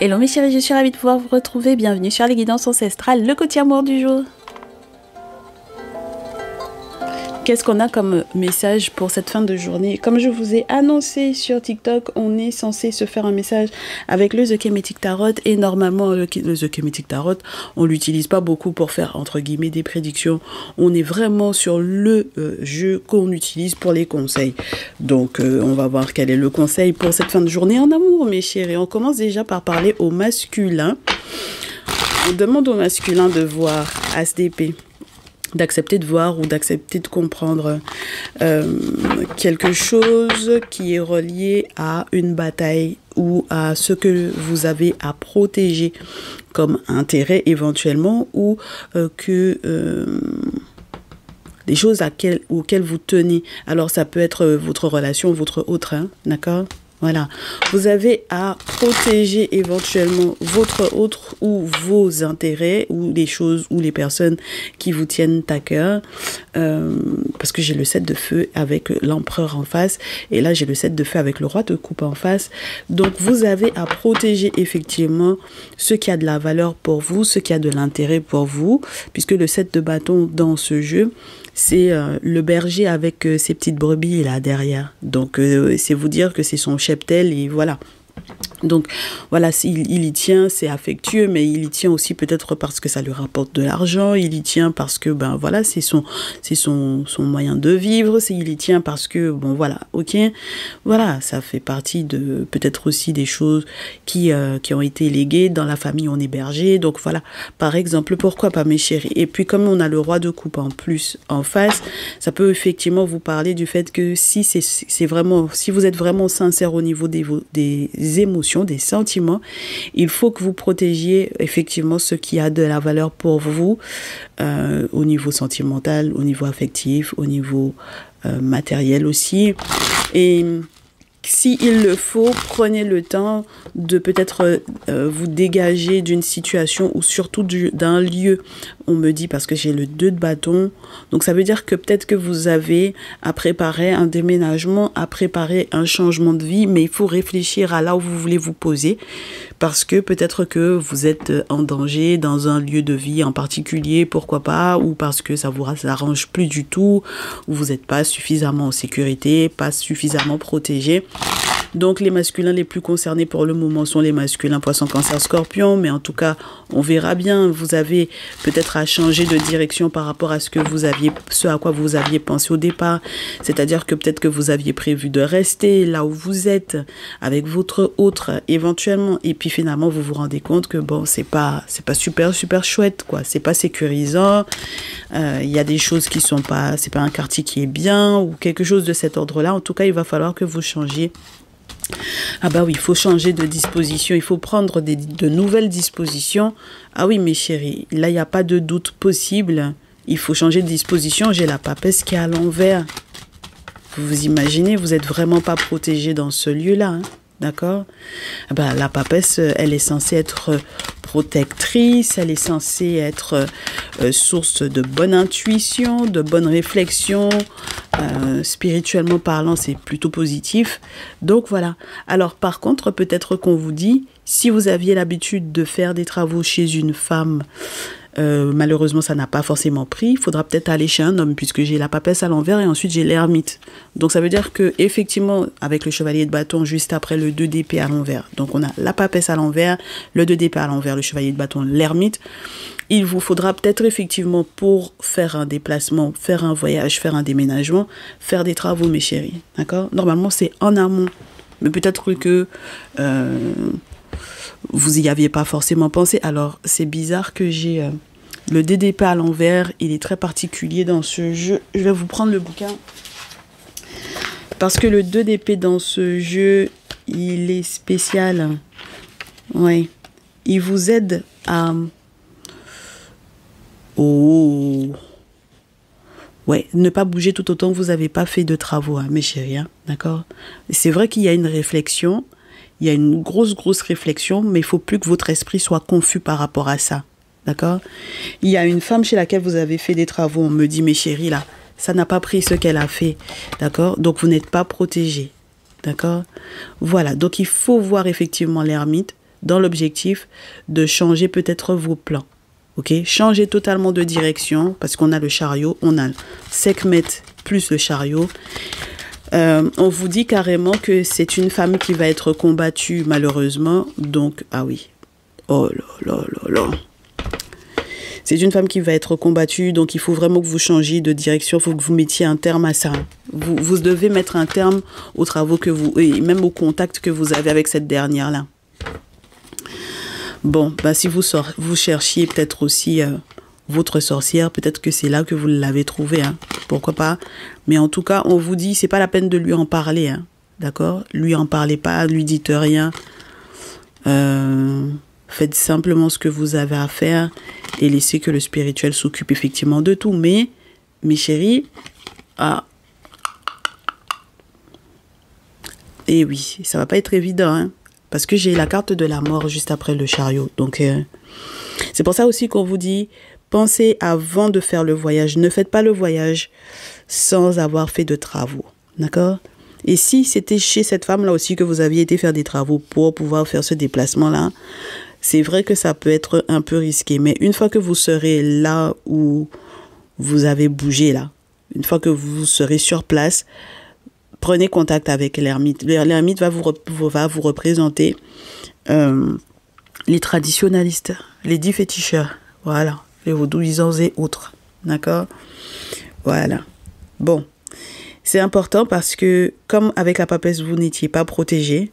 Hello mes chéris, je suis ravie de pouvoir vous retrouver. Bienvenue sur les guidances ancestrales, le côté amour du jour. Qu'est-ce qu'on a comme message pour cette fin de journée? Comme je vous ai annoncé sur TikTok, on est censé se faire un message avec le The Kemetic Tarot. Et normalement, le The Kemetic Tarot, on l'utilise pas beaucoup pour faire, entre guillemets, des prédictions. On est vraiment sur le jeu qu'on utilise pour les conseils. Donc, on va voir quel est le conseil pour cette fin de journée en amour, mes chéris. On commence déjà par parler au masculin. On demande au masculin de voir As d'épée, d'accepter de voir ou d'accepter de comprendre quelque chose qui est relié à une bataille ou à ce que vous avez à protéger comme intérêt éventuellement, ou des choses auxquelles vous tenez. Alors ça peut être votre relation, votre autre, hein, d'accord ? Voilà, vous avez à protéger éventuellement votre autre ou vos intérêts ou les choses ou les personnes qui vous tiennent à cœur. Parce que j'ai le 7 de feu avec l'empereur en face et là j'ai le 7 de feu avec le roi de coupe en face. Donc vous avez à protéger effectivement ce qui a de la valeur pour vous, ce qui a de l'intérêt pour vous, puisque le 7 de bâton dans ce jeu, c'est le berger avec ses petites brebis là derrière. Donc c'est vous dire que c'est son cheptel et voilà. Donc voilà, il y tient, c'est affectueux, mais il y tient aussi peut-être parce que ça lui rapporte de l'argent, il y tient parce que ben voilà, c'est son moyen de vivre, il y tient parce que bon voilà, ok, voilà, ça fait partie de peut-être aussi des choses qui ont été léguées dans la famille, on est berger, donc voilà, par exemple, pourquoi pas mes chéris. Et puis comme on a le roi de coupe en plus en face, ça peut effectivement vous parler du fait que si vous êtes vraiment sincère au niveau des émotions, des sentiments, il faut que vous protégiez effectivement ce qui a de la valeur pour vous au niveau sentimental, au niveau affectif, au niveau matériel aussi. Et s'il le faut, prenez le temps de peut-être vous dégager d'une situation ou surtout d'un lieu. On me dit parce que j'ai le 2 de bâton. Donc ça veut dire que peut-être que vous avez à préparer un déménagement, à préparer un changement de vie, mais il faut réfléchir à là où vous voulez vous poser parce que peut-être que vous êtes en danger dans un lieu de vie en particulier, pourquoi pas, ou parce que ça vous arrange plus du tout, ou vous n'êtes pas suffisamment en sécurité, pas suffisamment protégé. Donc les masculins les plus concernés pour le moment sont les masculins Poisson, Cancer, Scorpion, mais en tout cas on verra bien. Vous avez peut-être à changer de direction par rapport à ce à quoi vous aviez pensé au départ, c'est-à-dire que peut-être que vous aviez prévu de rester là où vous êtes avec votre autre éventuellement, et puis finalement vous vous rendez compte que bon, c'est pas super chouette quoi, c'est pas sécurisant, il y a des choses qui sont pas, c'est pas un quartier qui est bien ou quelque chose de cet ordre-là. En tout cas il va falloir que vous changiez. Ah bah oui, il faut changer de disposition, il faut prendre de nouvelles dispositions. Ah oui mes chéris, là il n'y a pas de doute possible, il faut changer de disposition. J'ai la papesse qui est à l'envers. Vous imaginez, vous n'êtes vraiment pas protégé dans ce lieu-là, hein, d'accord? Ah bah, la papesse, elle est censée être protectrice, elle est censée être source de bonne intuition, de bonne réflexion. Spirituellement parlant, c'est plutôt positif. Donc voilà. Alors par contre, peut-être qu'on vous dit, si vous aviez l'habitude de faire des travaux chez une femme, malheureusement ça n'a pas forcément pris, il faudra peut-être aller chez un homme puisque j'ai la papesse à l'envers et ensuite j'ai l'ermite. Donc ça veut dire que effectivement avec le chevalier de bâton juste après le 2 d'épée à l'envers, donc on a la papesse à l'envers, le 2 d'épée à l'envers, le chevalier de bâton, l'ermite. Il vous faudra peut-être effectivement pour faire un déplacement, faire un voyage, faire un déménagement, faire des travaux mes chéris, d'accord? Normalement c'est en amont, mais peut-être que vous y aviez pas forcément pensé. Alors c'est bizarre que j'ai le DDP à l'envers, il est très particulier dans ce jeu. Je vais vous prendre le bouquin parce que le 2 d'épée dans ce jeu, il est spécial. Ouais, il vous aide à ouais, ne pas bouger tout autant que vous n'avez pas fait de travaux, hein, mes chéris, hein, d'accord? C'est vrai qu'il y a une réflexion, il y a une grosse réflexion, mais il ne faut plus que votre esprit soit confus par rapport à ça, d'accord? Il y a une femme chez laquelle vous avez fait des travaux, on me dit, mes chéris, là, ça n'a pas pris ce qu'elle a fait, d'accord? Donc vous n'êtes pas protégés, d'accord? Voilà, donc il faut voir effectivement l'ermite. dans l'objectif de changer peut-être vos plans. Ok, changer totalement de direction parce qu'on a le chariot, on a Sekhmet plus le chariot. On vous dit carrément que c'est une femme qui va être combattue malheureusement. Donc, ah oui. Oh là là là là. C'est une femme qui va être combattue. Donc, il faut vraiment que vous changiez de direction. Il faut que vous mettiez un terme à ça. Vous devez mettre un terme aux travaux que vous... Et même au contact que vous avez avec cette dernière-là. Bon, bah, si vous cherchiez peut-être aussi... votre sorcière, peut-être que c'est là que vous l'avez trouvée, hein. Pourquoi pas. Mais en tout cas, on vous dit, c'est pas la peine de lui en parler, hein. D'accord? Lui en parlez pas, lui dites rien. Faites simplement ce que vous avez à faire et laissez que le spirituel s'occupe effectivement de tout. Mais, mes chéris, et oui, ça va pas être évident, hein, parce que j'ai la carte de la mort juste après le chariot. Donc, c'est pour ça aussi qu'on vous dit... Pensez avant de faire le voyage. Ne faites pas le voyage sans avoir fait de travaux. D'accord? Et si c'était chez cette femme-là aussi que vous aviez été faire des travaux pour pouvoir faire ce déplacement-là, c'est vrai que ça peut être un peu risqué. Mais une fois que vous serez là où vous avez bougé, là, une fois que vous serez sur place, prenez contact avec l'ermite. L'ermite va vous représenter les traditionalistes, les dits féticheurs. Voilà. Les vaudouisants et autres. D'accord? Voilà. Bon. C'est important parce que, comme avec la papesse, vous n'étiez pas protégé.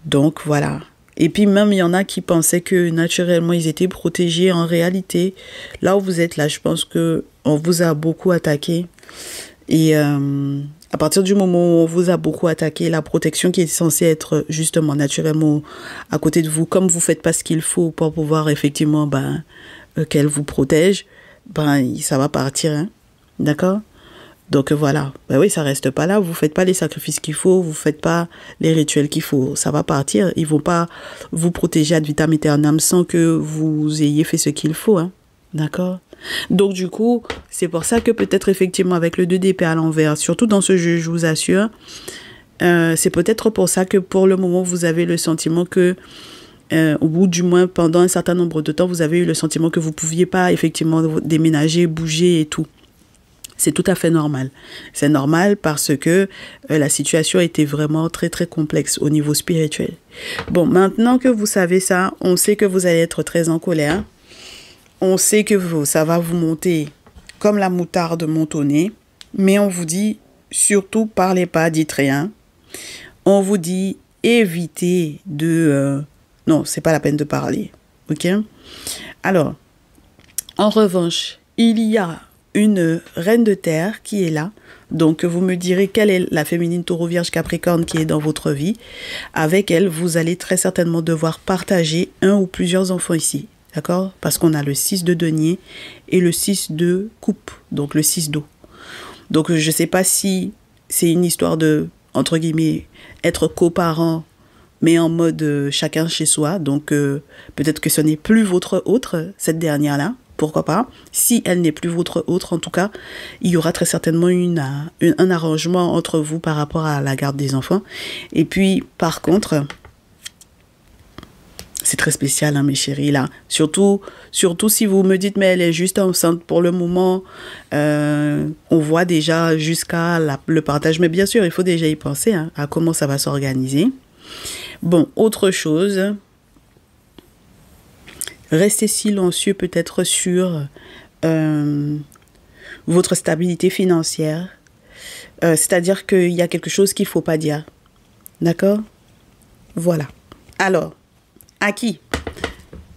Donc, voilà. Et puis, même, il y en a qui pensaient que, naturellement, ils étaient protégés. En réalité, là où vous êtes là, je pense que on vous a beaucoup attaqué. Et à partir du moment où on vous a beaucoup attaqué, la protection qui est censée être, justement, naturellement, à côté de vous, comme vous ne faites pas ce qu'il faut pour pouvoir, effectivement, qu'elle vous protège, ça va partir, hein? D'accord? Donc voilà, oui, ça reste pas là, vous faites pas les sacrifices qu'il faut, vous faites pas les rituels qu'il faut, ça va partir, ils vont pas vous protéger ad vitam aeternam sans que vous ayez fait ce qu'il faut, hein? D'accord? Donc du coup, c'est pour ça que peut-être effectivement avec le 2 d'épée à l'envers, surtout dans ce jeu, je vous assure, c'est peut-être pour ça que pour le moment, vous avez le sentiment que au bout du moins pendant un certain nombre de temps, vous avez eu le sentiment que vous ne pouviez pas effectivement déménager, bouger et tout. C'est tout à fait normal. C'est normal parce que la situation était vraiment très très complexe au niveau spirituel. Bon, maintenant que vous savez ça, on sait que vous allez être très en colère. On sait que ça va vous monter comme la moutarde montonnée. Mais on vous dit, surtout parlez pas, dites rien. On vous dit, évitez de... Non, c'est pas la peine de parler. Ok? Alors, en revanche, il y a une reine de terre qui est là. Donc, vous me direz quelle est la féminine taureau vierge capricorne qui est dans votre vie. Avec elle, vous allez très certainement devoir partager un ou plusieurs enfants ici. D'accord? Parce qu'on a le 6 de denier et le 6 de coupe. Donc, le 6 d'eau. Donc, je ne sais pas si c'est une histoire de, entre guillemets, être coparent, mais en mode chacun chez soi. Donc, peut-être que ce n'est plus votre autre, cette dernière-là. Pourquoi pas? Si elle n'est plus votre autre, en tout cas, il y aura très certainement un arrangement entre vous par rapport à la garde des enfants. Et puis, par contre, c'est très spécial, hein, mes chéris, là. Surtout si vous me dites, mais elle est juste enceinte pour le moment. On voit déjà jusqu'à le partage. Mais bien sûr, il faut déjà y penser, hein, à comment ça va s'organiser. Bon, autre chose, restez silencieux peut-être sur votre stabilité financière. C'est-à-dire qu'il y a quelque chose qu'il ne faut pas dire. D'accord? Voilà. Alors, à qui?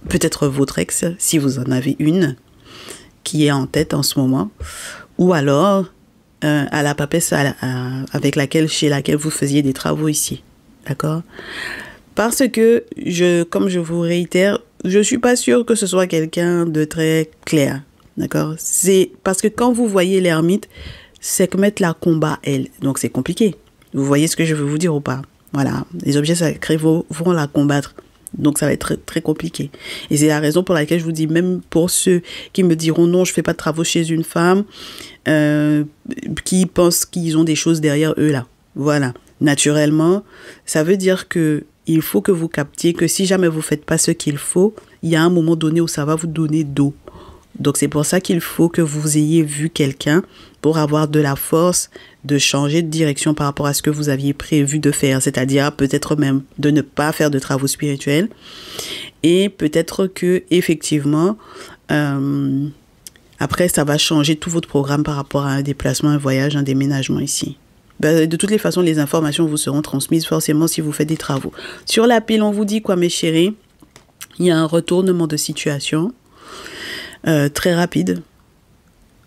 Peut-être votre ex, si vous en avez une, qui est en tête en ce moment. Ou alors, à la papesse chez laquelle vous faisiez des travaux ici. D'accord? Parce que, comme je vous réitère, je ne suis pas sûre que ce soit quelqu'un de très clair. D'accord? C'est parce que quand vous voyez l'ermite, c'est que mettre la combat, elle. Donc, c'est compliqué. Vous voyez ce que je veux vous dire ou pas? Voilà. Les objets sacrés vont la combattre. Donc, ça va être très, très compliqué. Et c'est la raison pour laquelle je vous dis, même pour ceux qui me diront non, je ne fais pas de travaux chez une femme, qui pensent qu'ils ont des choses derrière eux là. Voilà. Naturellement, ça veut dire que il faut que vous captiez que si jamais vous ne faites pas ce qu'il faut, il y a un moment donné où ça va vous donner dos. Donc, c'est pour ça qu'il faut que vous ayez vu quelqu'un pour avoir de la force de changer de direction par rapport à ce que vous aviez prévu de faire. C'est-à-dire peut-être même de ne pas faire de travaux spirituels. Et peut-être que effectivement, après, ça va changer tout votre programme par rapport à un déplacement, un voyage, un déménagement ici. Ben, de toutes les façons, les informations vous seront transmises forcément si vous faites des travaux. Sur la pile, on vous dit quoi, mes chéris? Il y a un retournement de situation. Très rapide.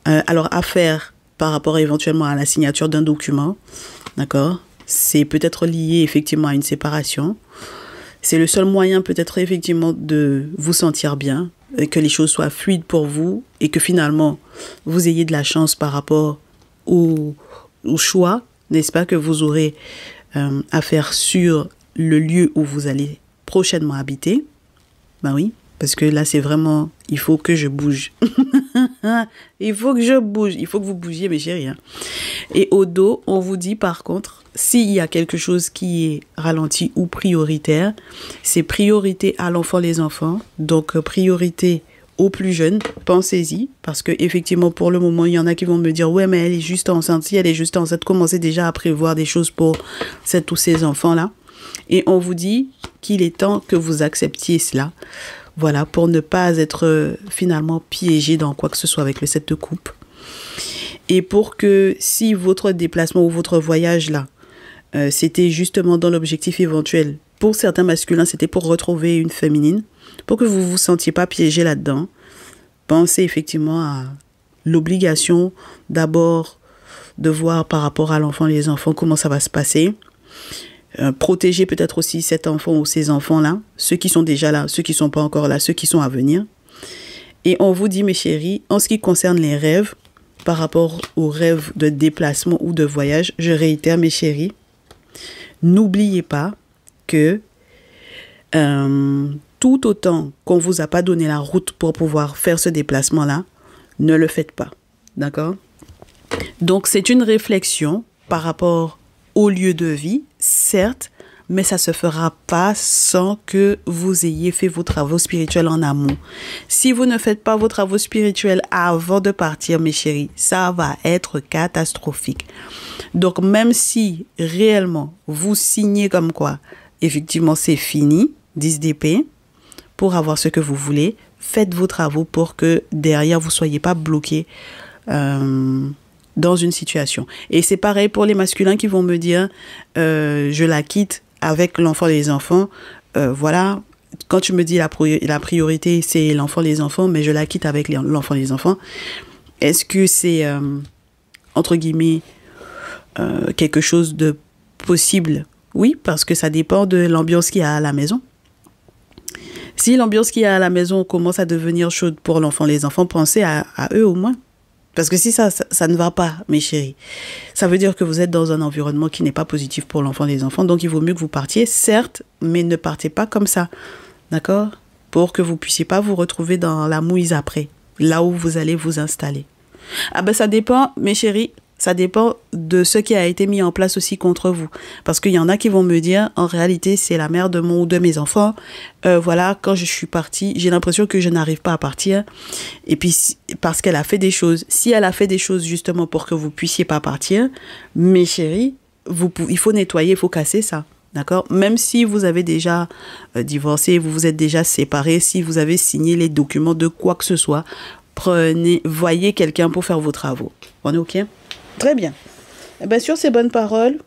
Alors, à faire par rapport éventuellement à la signature d'un document, d'accord? C'est peut-être lié effectivement à une séparation. C'est le seul moyen peut-être effectivement de vous sentir bien, que les choses soient fluides pour vous et que finalement, vous ayez de la chance par rapport au choix, n'est-ce pas, que vous aurez à faire sur le lieu où vous allez prochainement habiter. Ben oui. Parce que là, c'est vraiment, il faut que je bouge. Il faut que je bouge. Il faut que vous bougiez, mes chéris. Hein. Et au dos, on vous dit par contre, s'il y a quelque chose qui est ralenti ou prioritaire, c'est priorité à l'enfant, les enfants. Donc, priorité aux plus jeunes. Pensez-y. Parce que effectivement, pour le moment, il y en a qui vont me dire, ouais, mais elle est juste enceinte. Si elle est juste enceinte, commencez déjà à prévoir des choses pour tous ces enfants-là. Et on vous dit qu'il est temps que vous acceptiez cela. Voilà, pour ne pas être finalement piégé dans quoi que ce soit avec le 7 de coupe. Et pour que si votre déplacement ou votre voyage là, c'était justement dans l'objectif éventuel, pour certains masculins, c'était pour retrouver une féminine, pour que vous ne vous sentiez pas piégé là-dedans, pensez effectivement à l'obligation d'abord de voir par rapport à l'enfant, les enfants, comment ça va se passer. Protéger peut-être aussi cet enfant ou ces enfants-là, ceux qui sont déjà là, ceux qui ne sont pas encore là, ceux qui sont à venir. Et on vous dit, mes chéris, en ce qui concerne les rêves, par rapport aux rêves de déplacement ou de voyage, je réitère, mes chéris, n'oubliez pas que tout autant qu'on ne vous a pas donné la route pour pouvoir faire ce déplacement-là, ne le faites pas. D'accord? Donc, c'est une réflexion par rapport au lieu de vie, certes, mais ça ne se fera pas sans que vous ayez fait vos travaux spirituels en amont. Si vous ne faites pas vos travaux spirituels avant de partir, mes chéris, ça va être catastrophique. Donc, même si réellement vous signez comme quoi, effectivement, c'est fini, 10 d'épée, pour avoir ce que vous voulez, faites vos travaux pour que derrière, vous ne soyez pas bloqué dans une situation. Et c'est pareil pour les masculins qui vont me dire je la quitte avec l'enfant et les enfants. Voilà, quand tu me dis la priorité c'est l'enfant et les enfants, mais je la quitte avec l'enfant et les enfants, est-ce que c'est entre guillemets quelque chose de possible? Oui, parce que ça dépend de l'ambiance qu'il y a à la maison. Si l'ambiance qu'il y a à la maison commence à devenir chaude pour l'enfant et les enfants, pensez à eux au moins. Parce que si ça ne va pas, mes chéris, ça veut dire que vous êtes dans un environnement qui n'est pas positif pour l'enfant et les enfants. Donc, il vaut mieux que vous partiez, certes, mais ne partez pas comme ça. D'accord? Pour que vous ne puissiez pas vous retrouver dans la mouise après, là où vous allez vous installer. Ah ben, ça dépend, mes chéris, ça dépend de ce qui a été mis en place aussi contre vous. Parce qu'il y en a qui vont me dire, en réalité, c'est la mère de mon ou de mes enfants. Voilà, quand je suis partie, j'ai l'impression que je n'arrive pas à partir. Et puis, parce qu'elle a fait des choses. Si elle a fait des choses justement pour que vous ne puissiez pas partir, mes chéris, il faut nettoyer, il faut casser ça. D'accord? Même si vous avez déjà divorcé, vous vous êtes déjà séparés, si vous avez signé les documents de quoi que ce soit, voyez quelqu'un pour faire vos travaux. On est OK? Très bien. Et bien, sur ces bonnes paroles,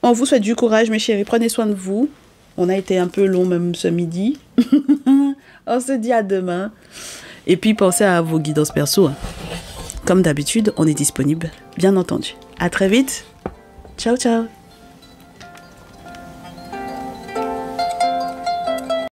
on vous souhaite du courage, mes chéris. Prenez soin de vous. On a été un peu long même ce midi. On se dit à demain. Et puis, pensez à vos guidances perso. Hein. Comme d'habitude, on est disponible, bien entendu. À très vite. Ciao, ciao.